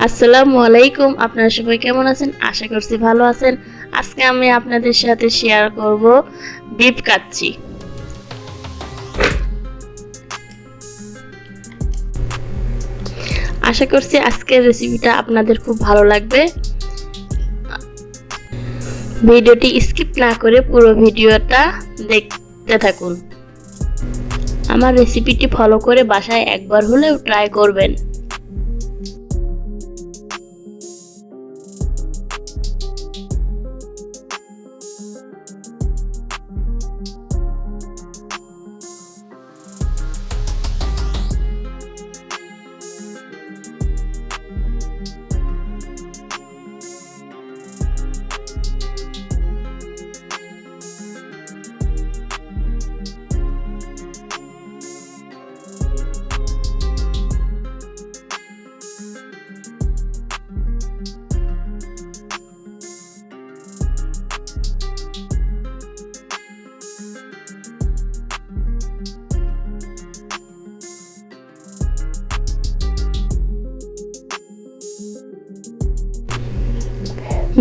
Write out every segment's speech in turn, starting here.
আসসালামু আলাইকুম। আপনারা সবাই কেমন আছেন? আশা করছি ভালো আছেন। আজকে আমি আপনাদের সাথে শেয়ার করব বিফ কাচ্চি। আশা করছি আজকের রেসিপিটা আপনাদের খুব ভালো লাগবে। ভিডিওটি স্কিপ না করে পুরো ভিডিওটা দেখতে থাকুন। আমার রেসিপিটি ফলো করে বাসায় একবার হলেও ট্রাই করবেন।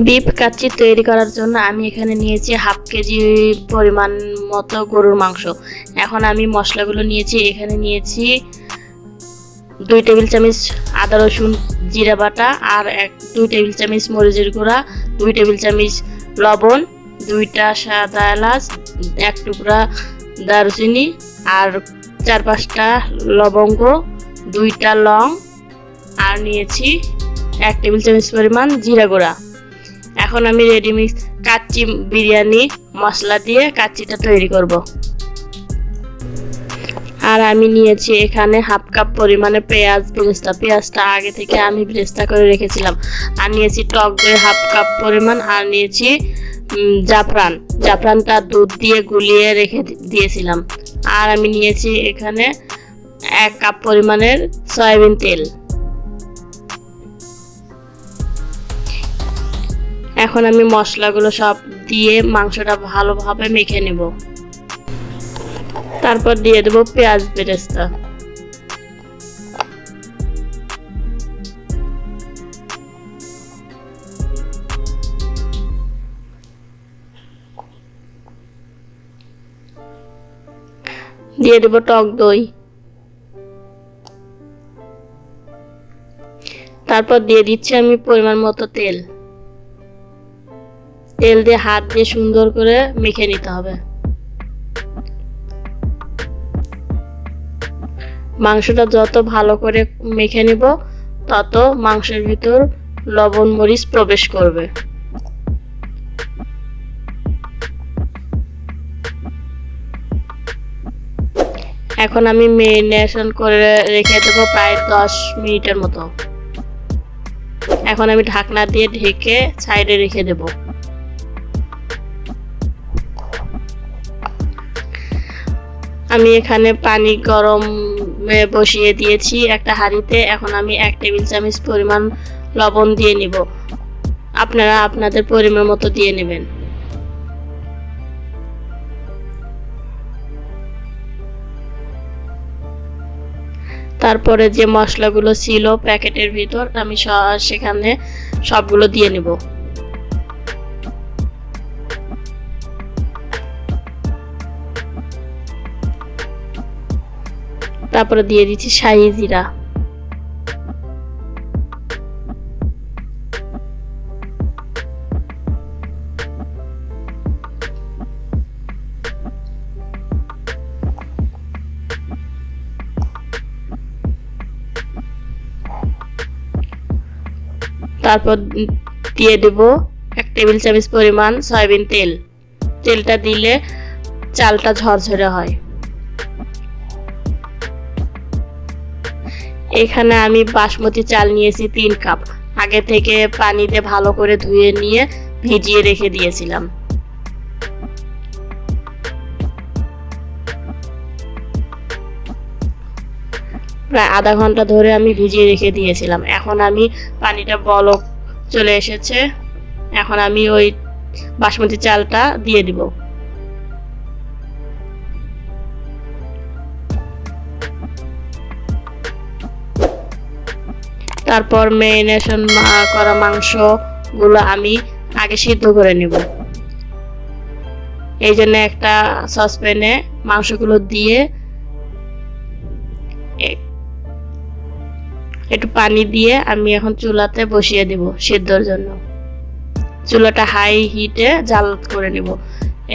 বিফ কাচ্চি তৈরি করার জন্য আমি এখানে নিয়েছি হাফ কেজি পরিমাণ মতো গরুর মাংস। এখন আমি মশলাগুলো নিয়েছি। এখানে নিয়েছি 2 টেবিল চামচ আদা রসুন জিরা বাটা, আর 2 টেবিল চামচ মরিচের গুঁড়া, 2 টেবিল চামচ লবণ, 2টা সাদা এলাচ, 1 টুকরা দারুচিনি, আর 4-5টা লবঙ্গ, 2টা লং, আর নিয়েছি 1 টেবিল চামচ পরিমাণ জিরা গুঁড়া। এখন আমি রেডিমিক্স কাচ্চি বিরিয়ানি মশলা দিয়ে কাচ্চিটা তৈরি করব। আর আমি নিয়েছি এখানে হাফ কাপ পরিমাণে পেঁয়াজটা আগে থেকে আমি বেরেস্তা করে রেখেছিলাম। আর নিয়েছি টক দই হাফ কাপ পরিমাণ, আর নিয়েছি জাফরানটা দুধ দিয়ে গুলিয়ে রেখে দিয়েছিলাম। আর আমি নিয়েছি এখানে 1 কাপ পরিমাণের সয়াবিন তেল। এখন আমি মশলাগুলো সব দিয়ে মাংসটা ভালোভাবে মেখে নেব। তারপর দিয়ে দেব পেঁয়াজ বেরেস্তা। দিয়ে দেব টক দই। তারপর দিয়ে দিচ্ছি আমি পরিমাণ মতো তেল। তেল দিয়ে হাত দিয়ে সুন্দর করে মেখে নিতে হবে। মাংসটা যত ভালো করে মেখে নিব তত মাংসের ভিতর লবণ মরিচ প্রবেশ করবে। এখন আমি ম্যারিনেশন করে রেখে দেবো প্রায় 10 মিনিটের মতো। এখন আমি ঢাকনা দিয়ে ঢেকে সাইডে রেখে দেব। আমি এখানে পানি গরমে বসিয়ে দিয়েছি একটা হাঁড়িতে। এখন আমি 1 টেবিল চামচ পরিমাণ লবণ দিয়ে নিব। আপনারা আপনাদের পরিমাণ মতো দিয়ে নেবেন। তারপরে যে মশলাগুলো ছিল প্যাকেটের ভিতর আমি সেখানে সবগুলো দিয়ে নেব। তারপরে দিয়ে দিচ্ছি শাহি জিরা। তারপর দিয়ে দেব 1 টেবিল চামচ পরিমাণ সয়াবিন তেল। তেলটা দিলে চালটা ঝরঝরে হয়। এখানে আমি বাসমতি চাল নিয়েছি 3 কাপ। আগে থেকে পানিতে ভালো করে ধুয়ে নিয়ে ভিজিয়ে রেখে দিয়েছিলাম। প্রায় আধা ঘন্টা ধরে আমি ভিজিয়ে রেখে দিয়েছিলাম। এখন আমি পানিটা বলক চলে এসেছে। এখন আমি ওই বাসমতি চালটা দিয়ে দিব। তারপর ম্যারিনেশন করা মাংসগুলো আমি আগে সিদ্ধ করে নেব। এই জন্য একটা সসপ্যানে মাংসগুলো দিয়ে একটু পানি দিয়ে আমি এখন চুলাতে বসিয়ে দেব সিদ্ধর জন্য। চুলাটা হাই হিটে জাল করে নেব।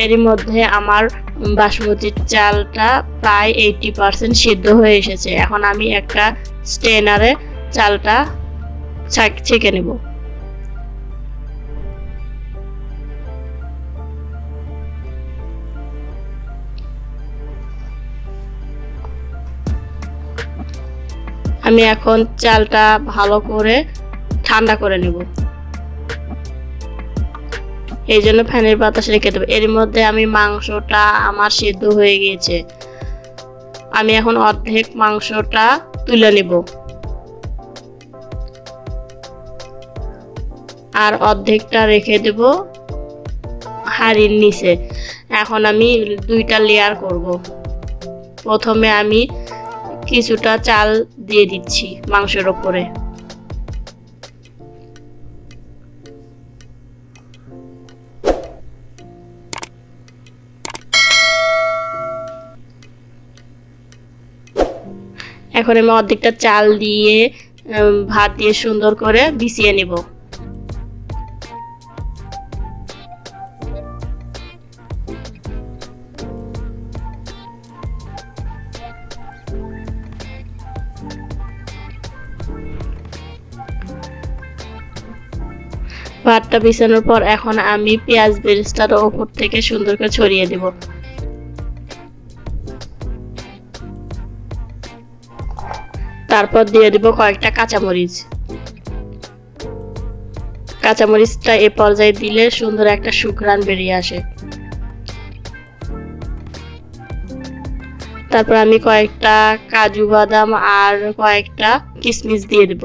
এরই মধ্যে আমার বাসমতি চালটা প্রায় 80% সিদ্ধ হয়ে এসেছে। এখন আমি একটা স্ট্রেনারে চালটা ছেঁকে নেব। আমি এখন চালটা ভালো করে ঠান্ডা করে নেব। এই জন্য ফ্যানের বাতাসে রেখে দেবো। এর মধ্যে আমি মাংসটা আমার সিদ্ধ হয়ে গিয়েছে। আমি এখন অর্ধেক মাংসটা তুলে নেব আর অর্ধেকটা রেখে দেব হাঁড়ির নিচে। এখন আমি দুইটা লেয়ার করব। প্রথমে আমি কিছুটা চাল দিয়ে দিচ্ছি মাংসের উপরে। এখন আমি অর্ধেকটা চাল দিয়ে ভাত দিয়ে সুন্দর করে বিছিয়ে নেব। ভাতটা বিছানোর পর এখন আমি পেঁয়াজ বেরেস্তার উপর থেকে সুন্দর করে ছড়িয়ে দেব। তারপর দিয়ে দেব কয়েকটা কাঁচামরিচ। কাঁচামরিচটা এ পর্যায়ে দিলে সুন্দর একটা সুঘ্রাণ বেরিয়ে আসে। তারপর আমি কয়েকটা কাজু বাদাম আর কয়েকটা কিশমিশ দিয়ে দেব।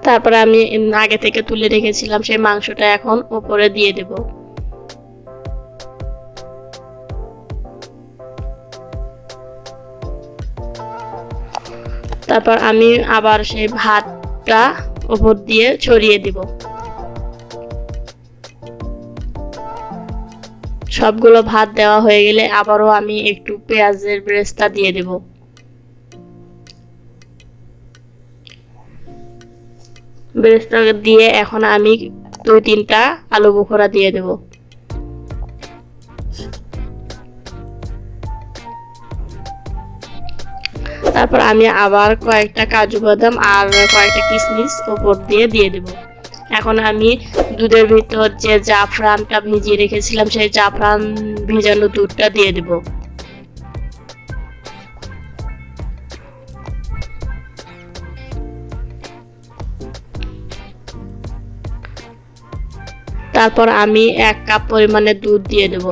তারপরে আমি আগে থেকে তুলে রেখেছিলাম সেই মাংসটা এখন উপরে দিয়ে দেব। তারপর আমি আবার সেই ভাতটা উপর দিয়ে ছড়িয়ে দেব। সবগুলো ভাত দেওয়া হয়ে গেলে আবারও আমি একটু পেঁয়াজের বেরেস্তা দিয়ে দেব। বেরেস্তা দিয়ে এখন আমি 2-3টা আলু বোখরা দিয়ে দেব। তারপর আমি আবার কয়েকটা কাজু বাদাম আর কয়েকটা কিশমিশ উপর দিয়ে দেব। এখন আমি দুধের ভিতর যে জাফরানটা ভিজিয়ে রেখেছিলাম সেই জাফরান ভেজানো দুধটা দিয়ে দেব। তারপর আমি 1 কাপ পরিমাণে দুধ দিয়ে দেব।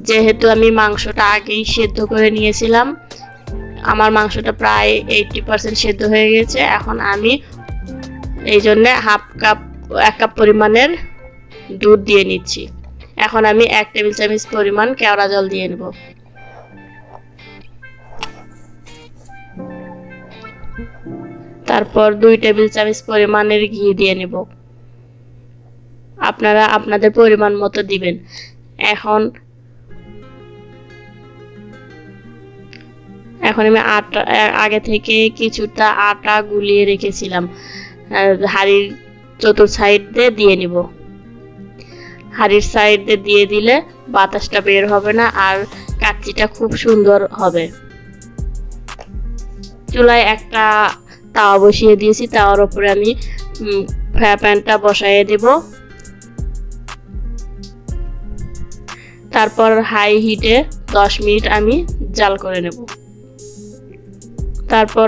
যেহেতু আমি মাংসটা আগেই সেদ্ধ করে নিয়েছিলাম, আমার মাংসটা প্রায় 80% সেদ্ধ হয়ে গেছে। এখন আমি এই জন্য 1 কাপ পরিমাণের দুধ দিয়ে নিচ্ছি। এখন আমি 1 টেবিল চামচ পরিমাণ কেওড়া জল দিয়ে নেব। তারপর 2 টেবিল চামচ পরিমাণের ঘি দিয়ে নেব। আপনারা আপনাদের পরিমাণ মতো দিবেন। এখন আমি আগে থেকে কিছুটা আটা গুলিয়ে রেখেছিলাম, হাঁড়ির চতুর্থ সাইড দিয়ে নিব। হাঁড়ির সাইড দিয়ে দিলে বাতাসটা বের হবে না আর কাচ্চিটা খুব সুন্দর হবে। চুলায় একটা তাওয়া বসিয়ে দিয়েছি। তাওয়ার উপরে আমি প্যানটা বসাইয়ে দেব। তারপর হাই হিটে 10 মিনিট আমি জাল করে নেব। তারপর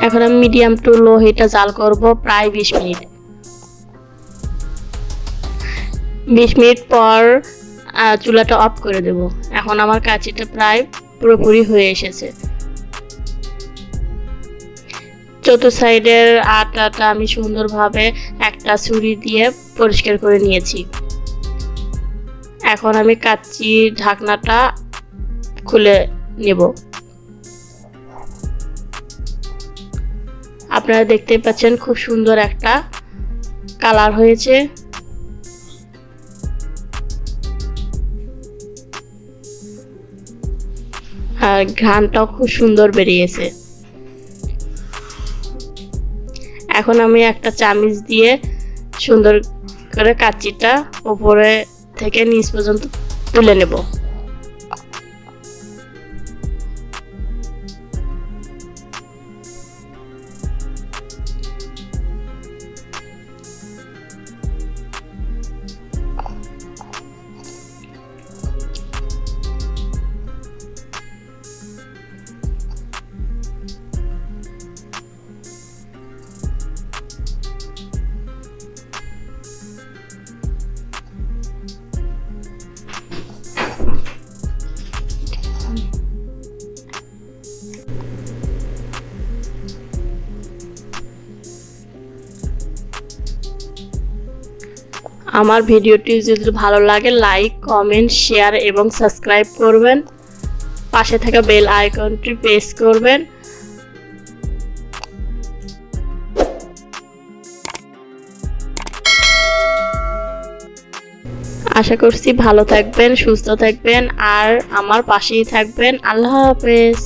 এখন আমি মিডিয়াম টু লো হিটে জাল করব প্রায় 20 মিনিট। 20 মিনিট পর চুলাটা অফ করে দেব। এখন আমার কাচ্চিটা প্রায় পুরোপুরি হয়ে এসেছে। চতুর্থ সাইডের আটাটা আমি সুন্দরভাবে একটা ছুরি দিয়ে পরিষ্কার করে নিয়েছি। এখন আমি কাচ্চি ঢাকনাটা খুলে নেব। আপনারা দেখতে পাচ্ছেন খুব সুন্দর একটা কালার হয়েছে। আর ঘ্রাণটাও খুব সুন্দর বেরিয়েছে। এখন আমি একটা চামচ দিয়ে সুন্দর করে কাচ্চিটা উপরে থেকে নিচ পর্যন্ত তুলে নেব। আমার ভিডিওটি যদি ভালো লাগে লাইক, কমেন্ট, শেয়ার এবং সাবস্ক্রাইব করবেন। পাশে থাকা বেল আইকনটি প্রেস করবেন। আশা করছি ভালো থাকবেন, সুস্থ থাকবেন আর আমার পাশেই থাকবেন। আল্লাহ হাফেজ।